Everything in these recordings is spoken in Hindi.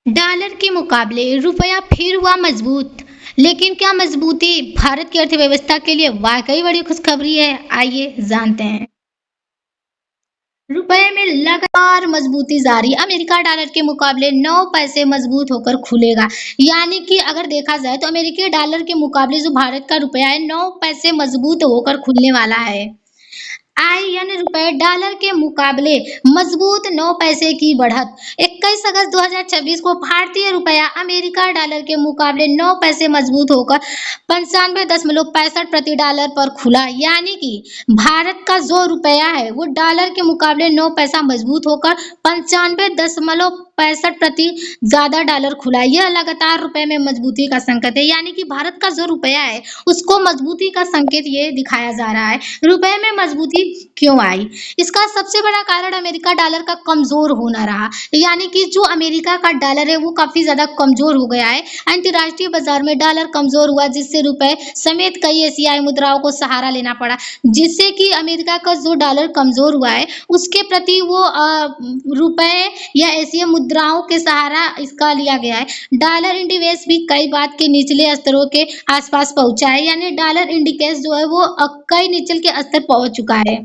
डॉलर के मुकाबले रुपया फिर हुआ मजबूत। लेकिन क्या मजबूती भारत की अर्थव्यवस्था के लिए वाकई बड़ी खुशखबरी है? आइए जानते हैं। रुपए में लगातार मजबूती जारी। अमेरिका डॉलर के मुकाबले 9 पैसे मजबूत होकर खुलेगा। यानी कि अगर देखा जाए तो अमेरिकी डॉलर के मुकाबले जो भारत का रुपया है 9 पैसे मजबूत होकर खुलने वाला है। आईएन रुपए डॉलर के मुकाबले मजबूत 9 पैसे की बढ़त। 21 अगस्त 2026 को भारतीय रुपया अमेरिका डॉलर के मुकाबले 9 पैसे मजबूत होकर 95.65 प्रति डॉलर पर खुला। यानी कि भारत का जो रुपया है वो डॉलर के मुकाबले 9 पैसा मजबूत होकर 95.65 प्रति ज्यादा डॉलर खुला। यह लगातार रुपए में मजबूती का संकेत है। यानी कि भारत का जो रुपया है उसको मजबूती का संकेत ये दिखाया जा रहा है। रुपए में मजबूती क्यों आई? इसका सबसे बड़ा कारण अमेरिका डॉलर का कमजोर होना रहा। यानी कि जो अमेरिका का डॉलर है वो काफी ज्यादा कमजोर हो गया है। अंतर्राष्ट्रीय बाजार में डॉलर कमजोर हुआ जिससे रुपए समेत कई एशियाई मुद्राओं को सहारा लेना पड़ा, जिससे कि अमेरिका का जो डॉलर कमजोर हुआ है उसके प्रति वो रुपए या एशियाई मुद्राओं के सहारा इसका लिया गया है। डॉलर इंडिकेस भी कई बात के निचले स्तरों के आसपास पहुंचा है। यानी डॉलर इंडिकेस जो है वो कई निचल के स्तर पहुंच चुका है।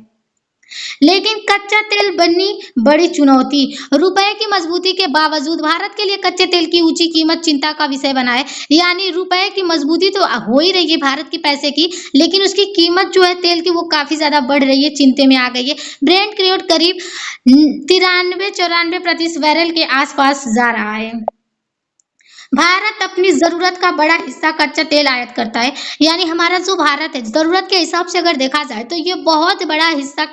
लेकिन कच्चा तेल बनी बड़ी चुनौती। रुपए की मजबूती के बावजूद भारत के लिए कच्चे तेल की ऊंची कीमत चिंता का विषय बना है। यानी रुपए की मजबूती तो हो ही रही है भारत की पैसे की, लेकिन उसकी कीमत जो है तेल की वो काफी ज्यादा बढ़ रही है, चिंते में आ गई है। ब्रेंट क्रूड करीब 93-94 बैरल के आसपास जा रहा है। भारत अपनी जरूरत का बड़ा हिस्सा कच्चा तेल आयात करता है। यानी हमारा जो भारत है जरूरत के हिसाब से अगर देखा जाए तो ये बहुत बड़ा हिस्सा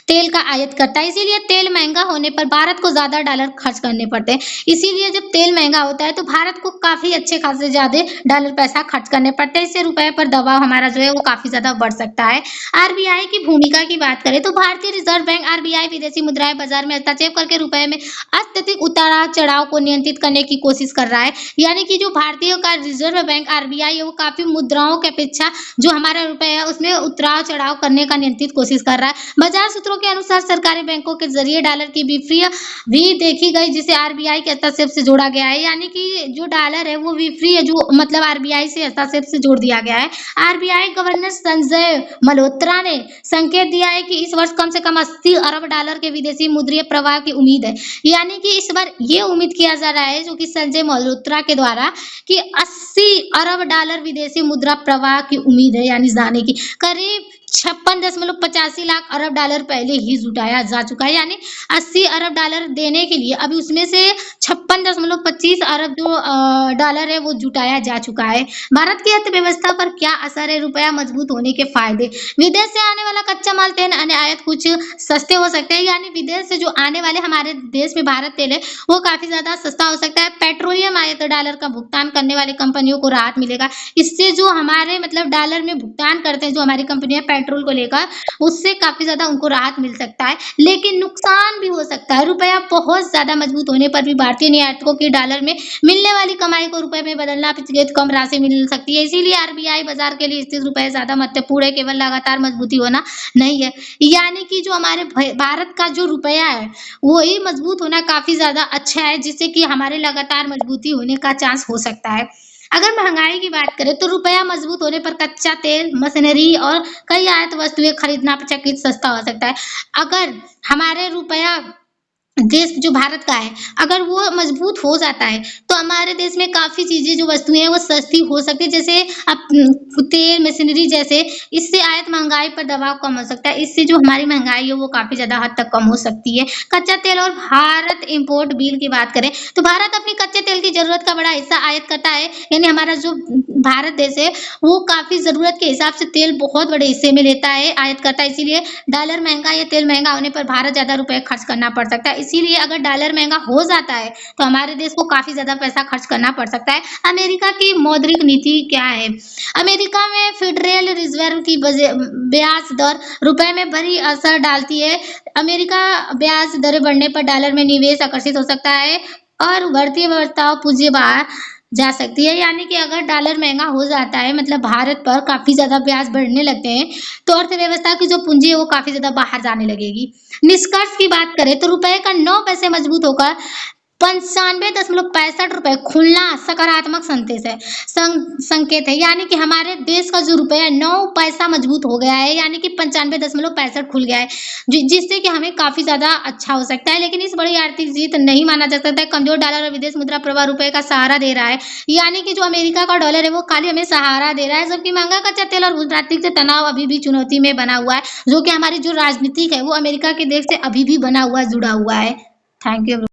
तेल का आयात करता है। इसीलिए तेल महंगा होने पर भारत को ज्यादा डॉलर खर्च करने पड़ते हैं। इसीलिए जब तेल महंगा होता है तो भारत को काफी अच्छे खासे ज्यादा डॉलर पैसा खर्च करने पड़ते हैं। इससे रुपए पर दबाव हमारा जो है वो काफी ज्यादा बढ़ सकता है। आरबीआई की भूमिका की बात करें तो भारतीय रिजर्व बैंक आरबीआई विदेशी मुद्राएं बाजार में हस्तक्षेप करके रुपए में अत्यधिक उतार चढ़ाव को नियंत्रित करने की कोशिश कर रहा है। यानी कि जो भारतीय का रिजर्व बैंक आरबीआई है वो काफी मुद्राओं की अपेक्षा जो हमारा रुपया है उसमें उतार चढ़ाव करने का नियंत्रित कोशिश कर रहा है। बाजार सूत्रों के अनुसार सरकारी बैंकों के जरिए डॉलर की विफ्री भी देखी गई जिसे आरबीआई के हस्तक्षेप से जोड़ा गया है। यानी कि जो डॉलर है वो विफ्री है जो मतलब आरबीआई से हस्तक्षेप से जोड़ दिया गया है। आरबीआई गवर्नर संजय मल्होत्रा ने संकेत दिया है कि इस वर्ष कम से कम 80 अरब डॉलर के विदेशी मुद्रा प्रवाह की उम्मीद है। यानी कि इस बार ये उम्मीद किया जा रहा है जो कि संजय मल्होत्रा के द्वारा कि 80 अरब डॉलर विदेशी मुद्रा प्रवाह की उम्मीद है। यानी जाने की करीब 56.85 लाख अरब डॉलर पहले ही जुटाया जा चुका है। यानी 80 अरब डॉलर देने के लिए अभी उसमें से 56.25 अरब जो डॉलर है वो जुटाया जा चुका है। भारत की अर्थव्यवस्था पर क्या असर है? रुपया मजबूत होने के फायदे। विदेश से आने वाला कच्चा माल तेल अन्य आयात कुछ सस्ते हो सकते हैं। यानी विदेश से जो आने वाले हमारे देश में भारत तेल है वो काफी ज्यादा सस्ता हो सकता है। पेट्रोलियम आयात डॉलर का भुगतान करने वाली कंपनियों को राहत मिलेगा। इससे जो हमारे मतलब डॉलर में भुगतान करते हैं जो हमारी कंपनियां पेट्रोल को लेकर, उससे काफी ज्यादा उनको राहत मिल सकता है। लेकिन नुकसान भी हो सकता है। रुपया बहुत ज्यादा मजबूत होने पर भी भारतीय निर्यातकों की डॉलर में मिलने वाली कमाई को रुपए में बदलना अपेक्षाकृत कम राशि मिल सकती है। इसीलिए आरबीआई बाजार के लिए स्थिर रुपए ज्यादा महत्वपूर्ण है, केवल लगातार मजबूती होना नहीं है। यानी कि जो हमारे भारत का जो रुपया है वही मजबूत होना काफी ज्यादा अच्छा है, जिससे कि हमारे लगातार मजबूती होने का चांस हो सकता है। अगर महंगाई की बात करें तो रुपया मजबूत होने पर कच्चा तेल, मशीनरी और कई आयात वस्तुएं खरीदना अपेक्षाकृत सस्ता हो सकता है। अगर हमारे रुपया देश जो भारत का है अगर वो मजबूत हो जाता है तो हमारे देश में काफी चीजें जो वस्तुएं हैं वो सस्ती हो सकती है, जैसे अब तेल, मशीनरी जैसे। इससे आयात महंगाई पर दबाव कम हो सकता है। इससे जो हमारी महंगाई है वो काफी ज्यादा हद तक कम हो सकती है। कच्चा तेल और भारत इंपोर्ट बिल की बात करें तो भारत अपनी कच्चे तेल की जरूरत का बड़ा हिस्सा आयात करता है। यानी हमारा जो भारत देश है वो काफी जरूरत के हिसाब से तेल बहुत बड़े हिस्से में लेता है, आयात करता है। इसीलिए डॉलर महंगा या तेल महंगा होने पर भारत ज्यादा रुपए खर्च करना पड़ सकता है। इसीलिए अगर डॉलर महंगा हो जाता है तो हमारे देश को काफी ज्यादा पैसा खर्च करना पड़ सकता है। अमेरिका की मौद्रिक नीति क्या है? अमेरिका में फेडरल रिजर्व की ब्याज दर रुपए में बड़ी असर डालती है। अमेरिका ब्याज दरें बढ़ने पर डॉलर में निवेश आकर्षित हो सकता है और भारतीय व्यवस्था पूंजी बाहर जा सकती है। यानी कि अगर डॉलर महंगा हो जाता है मतलब भारत पर काफी ज्यादा ब्याज बढ़ने लगते हैं तो अर्थव्यवस्था की जो पूंजी है वो काफी ज्यादा बाहर जाने लगेगी। निष्कर्ष की बात करें तो रुपए का 9 पैसे मजबूत होकर ₹95.65 खुलना सकारात्मक संकेत है, यानी कि हमारे देश का जो रुपया है 9 पैसा मजबूत हो गया है, यानी कि 95.65 खुल गया है, जिससे कि हमें काफी ज्यादा अच्छा हो सकता है। लेकिन इस बड़ी आर्थिक जीत नहीं माना जा सकता है। कमजोर डॉलर और विदेश मुद्रा प्रवाह रुपए का सहारा दे रहा है, यानी कि जो अमेरिका का डॉलर है वो खाली हमें सहारा दे रहा है, जबकि महंगा कच्चा तेल और कूटनीतिक से तनाव अभी भी चुनौती में बना हुआ है, जो कि हमारी जो राजनीतिक है वो अमेरिका के देश से अभी भी बना हुआ है, जुड़ा हुआ है। Thank you.